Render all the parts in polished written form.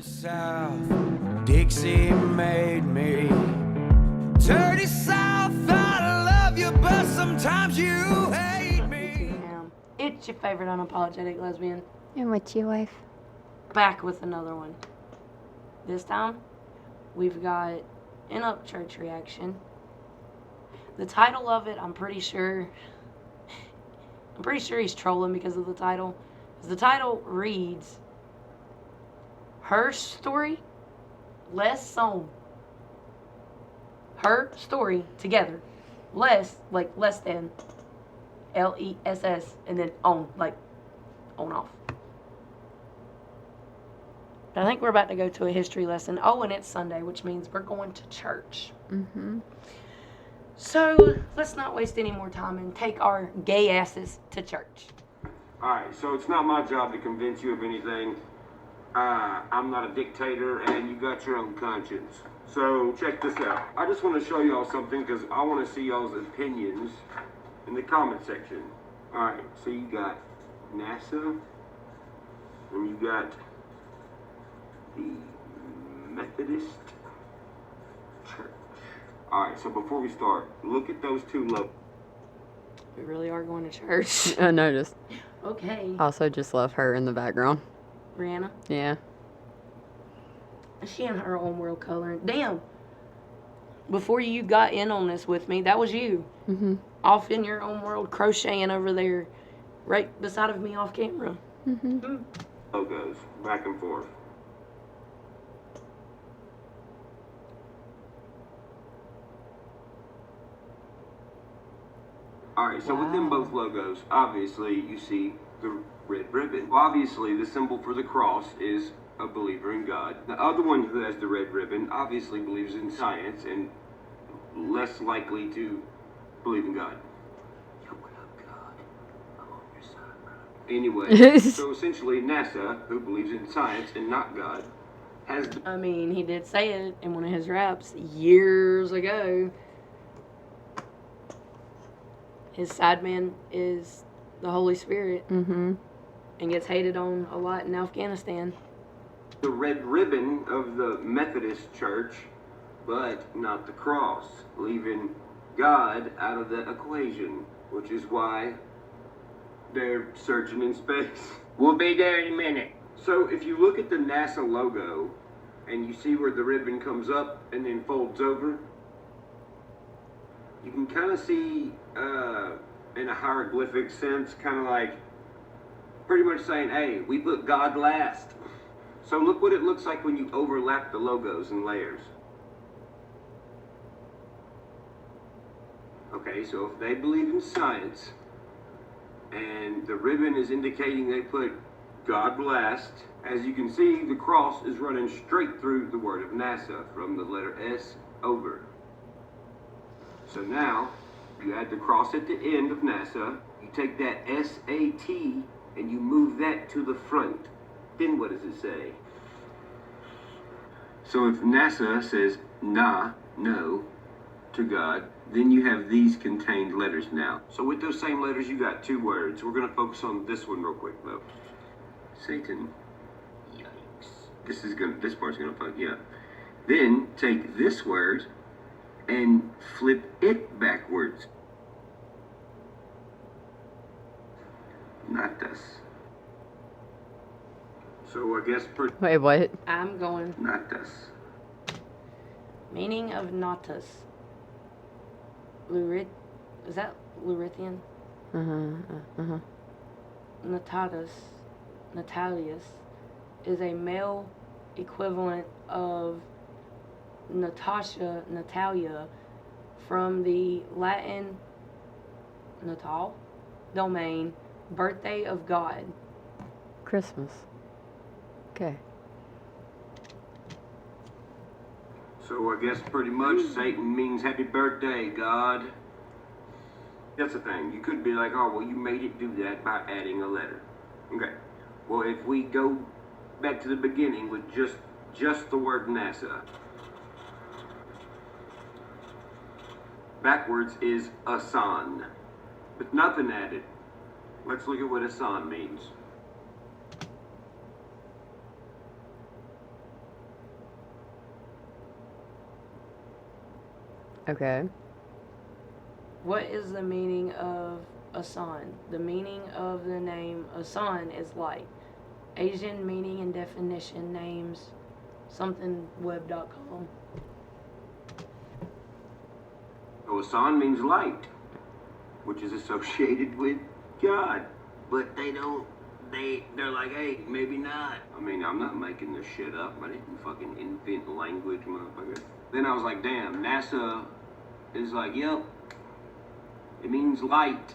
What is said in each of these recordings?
South, Dixie made me. Dirty South, I love you, but sometimes you hate me. It's your favorite unapologetic lesbian. And what's your wife? Back with another one. This time, we've got an Upchurch reaction. The title of it, I'm pretty sure he's trolling because of the title. The title reads, Herstory, less song. Her story together. Less, like less than. Less, and then on, like on off. I think we're about to go to a history lesson. Oh, and it's Sunday, which means we're going to church. Mm-hmm. So let's not waste any more time and take our gay asses to church. Alright, so it's not my job to convince you of anything. I'm not a dictator, and you got your own conscience. So check this out. I just want to show y'all something because I want to see y'all's opinions in the comment section. Alright, so you got NASA, and you got the Methodist Church. Alright, so before we start, look at those two logos. We really are going to church. I noticed. Okay. Also just love her in the background. Brianna. Yeah. She in her own world coloring. Damn. Before you got in on this with me, that was you. Mm-hmm. Off in your own world, crocheting over there, right beside of me off camera. Mm-hmm. Logos, back and forth. Alright, so within both logos, obviously you see the red ribbon. Obviously, the symbol for the cross is a believer in God. The other one who has the red ribbon obviously believes in science and less likely to believe in God. Yo, what up, God? I'm on your side, bro. Anyway, so essentially NASA, who believes in science and not God, has the... I mean, he did say it in one of his raps years ago. His sideman is the Holy Spirit. Mm-hmm. And gets hated on a lot in Afghanistan. the red ribbon of the Methodist Church, but not the cross, leaving God out of the equation, which is why they're searching in space. We'll be there in a minute. So if you look at the NASA logo, and you see where the ribbon comes up and then folds over, you can kind of see, in a hieroglyphic sense, kind of like pretty much saying, hey, we put God last. So look what it looks like when you overlap the logos and layers. Okay, so if they believe in science, and the ribbon is indicating they put God last, as you can see, the cross is running straight through the word of NASA from the letter S over. So now, you add the cross at the end of NASA, you take that S-A-T, and you move that to the front. Then what does it say? So if NASA says nah, no, to God, then you have these contained letters now. So with those same letters, you got two words. We're going to focus on this one real quick, though. Satan. Yikes. This part's gonna fuck you up. Then take this word and flip it backwards. Natas. So I guess Wait, what? I'm going. Natas. Meaning of natas. Is that Lurithian? Natalius is a male equivalent of Natalia from the Latin natal domain, birthday of God. Christmas. Okay. So I guess pretty much Satan means happy birthday, God. That's the thing. You could be like, oh, well, you made it do that by adding a letter. Okay. Well, if we go back to the beginning with just the word NASA, backwards is Asan, with nothing added. Let's look at what Asan means. Okay. What is the meaning of Asan? The meaning of the name Asan is light. Asian meaning and definition names something web.com. Asan means light, which is associated with God. But they're like, hey, maybe not. I mean, I'm not making this shit up. I didn't fucking invent language, motherfucker. Then I was like, damn, NASA is like, yep, it means light.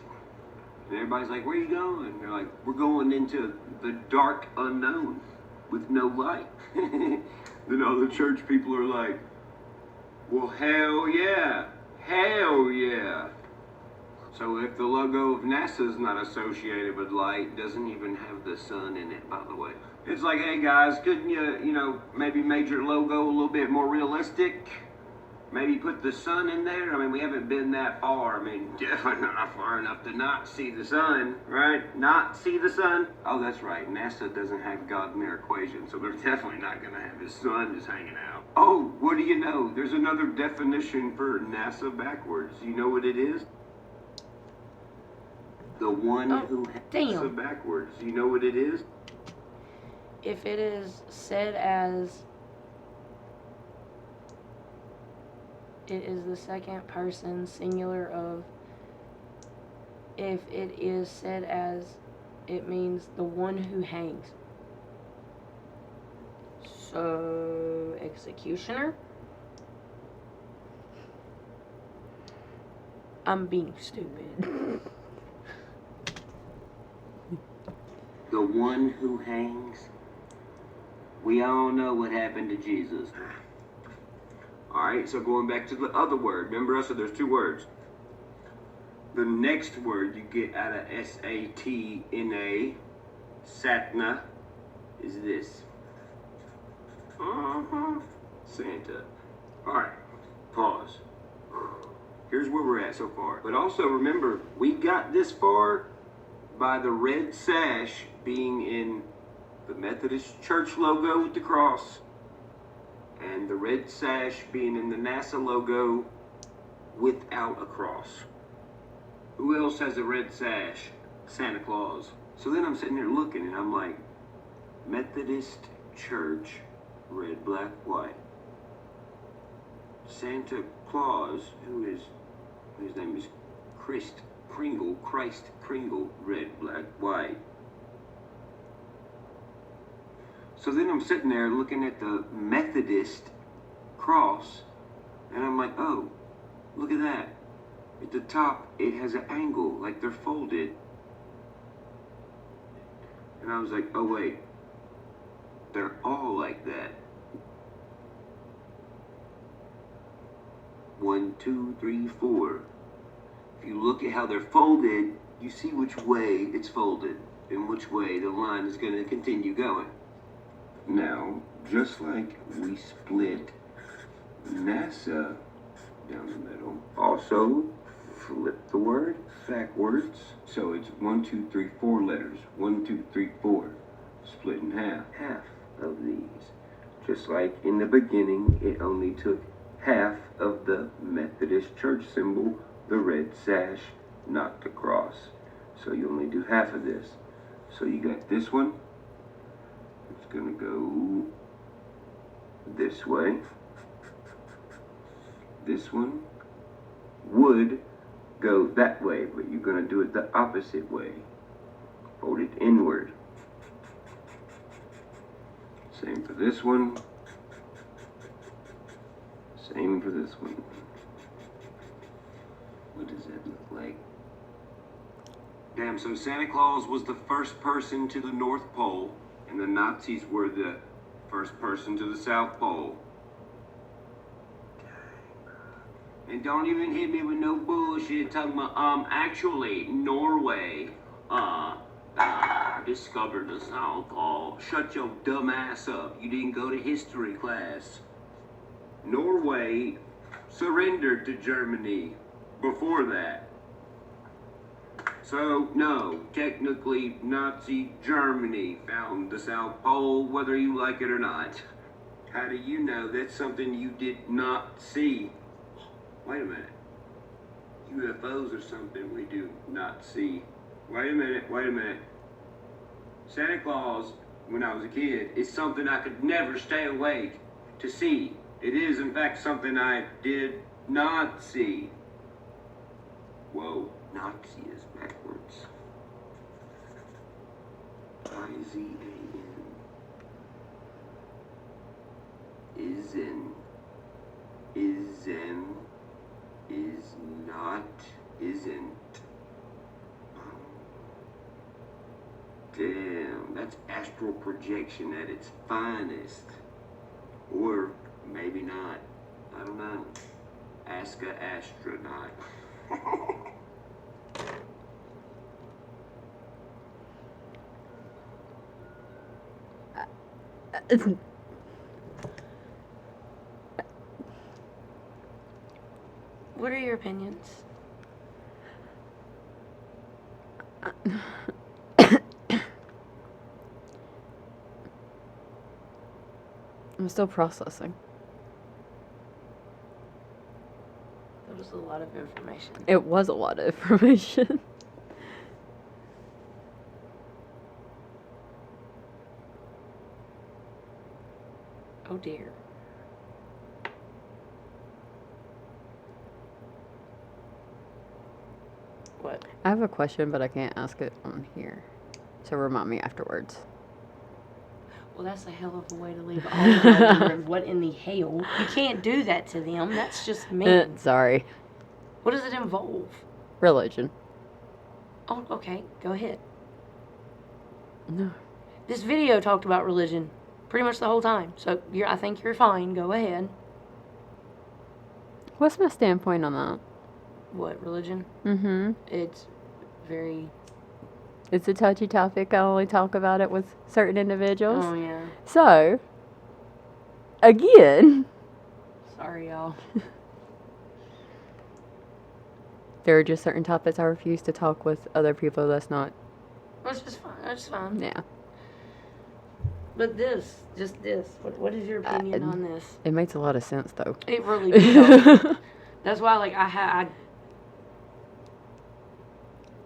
And everybody's like, where are you going? They're like, we're going into the dark unknown with no light. Then all the church people are like, well, hell yeah. Hell yeah. So if the logo of NASA is not associated with light, doesn't even have the sun in it, by the way. It's like, hey guys, couldn't you, maybe make your logo a little bit more realistic? Maybe put the sun in there? I mean, we haven't been that far. I mean, definitely not far enough to not see the sun, right? Not see the sun? Oh, that's right. NASA doesn't have God in their equation, so they're definitely not going to have his sun just hanging out. Oh, what do you know? There's another definition for NASA backwards. You know what it is? The one who has NASA backwards. You know what it is? If it is said as it is the second person singular of, if it is said as, it means the one who hangs. So, executioner? I'm being stupid. The one who hangs. We all know what happened to Jesus. Alright, so going back to the other word. Remember I said there's two words. The next word you get out of S-A-T-N-A, Satna, is this. Santa. Alright, pause. Here's where we're at so far. But also remember, we got this far by the red sash being in the Methodist Church logo with the cross, and the red sash being in the NASA logo without a cross. Who else has a red sash? Santa Claus. So then I'm sitting there looking and I'm like, Methodist Church, red, black, white. Santa Claus, his name is Christ Kringle, red, black, white. So then I'm sitting there looking at the Methodist cross, and I'm like, oh, look at that. At the top, it has an angle, like they're folded. And I was like, oh wait, they're all like that. 1, 2, 3, 4. If you look at how they're folded, you see which way it's folded and which way the line is going to continue going. Now, just like we split NASA down the middle, also flip the word backwards. So it's 1, 2, 3, 4 letters. 1, 2, 3, 4. Split in half. Half of these. Just like in the beginning, it only took half of the Methodist Church symbol, the red sash, not the cross. So you only do half of this. So you got this one. It's gonna go this way. This one would go that way, but you're gonna do it the opposite way. Fold it inward. Same for this one. Same for this one. What does that look like? Damn, so Santa Claus was the first person to the North Pole, and the Nazis were the first person to the South Pole. And don't even hit me with no bullshit talking about, actually, Norway, discovered the South Pole. Shut your dumb ass up. You didn't go to history class. Norway surrendered to Germany before that. So, no, technically, Nazi Germany found the South Pole, whether you like it or not. How do you know that's something you did not see? Wait a minute. UFOs are something we do not see. Wait a minute. Santa Claus, when I was a kid, is something I could never stay awake to see. It is, in fact, something I did not see. Whoa, Nazi is backwards. IZAN. Isn't. Is not. Isn't. Damn, that's astral projection at its finest. Or maybe not. I don't know. Ask a astronaut. What are your opinions? I'm still processing. That was a lot of information. It was a lot of information. Oh dear. What? I have a question, but I can't ask it on here. So remind me afterwards. Well, that's a hell of a way to leave all of them wondering what in the hell. You can't do that to them. That's just mean. Sorry. What does it involve? Religion. Oh, okay. Go ahead. No. This video talked about religion pretty much the whole time. So I think you're fine. Go ahead. What's my standpoint on that? What, religion? Mm-hmm. It's very... It's a touchy topic. I only talk about it with certain individuals. Oh, yeah. So, again, Sorry, y'all. there are just certain topics I refuse to talk with other people. That's not, That's just fine. That's fine. yeah. But this. What is your opinion on this? It makes a lot of sense, though. It really does. That's why, like, I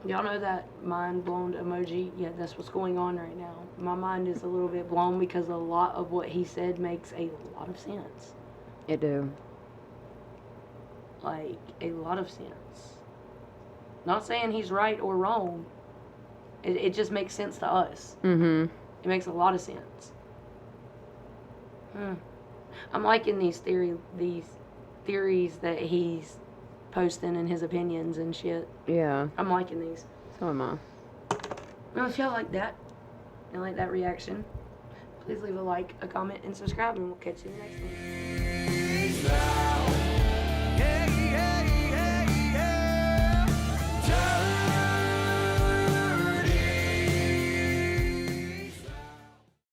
y'all know that mind blown emoji? Yeah, that's what's going on right now. My mind is a little bit blown because a lot of what he said makes a lot of sense. It do. Like, a lot of sense. Not saying he's right or wrong. It just makes sense to us. Mm-hmm. It makes a lot of sense. I'm liking these theories that he's posting and his opinions and shit. Yeah. I'm liking these. So am I. Well, if y'all like that, and like that reaction, please leave a like, a comment, and subscribe, and we'll catch you in the next one.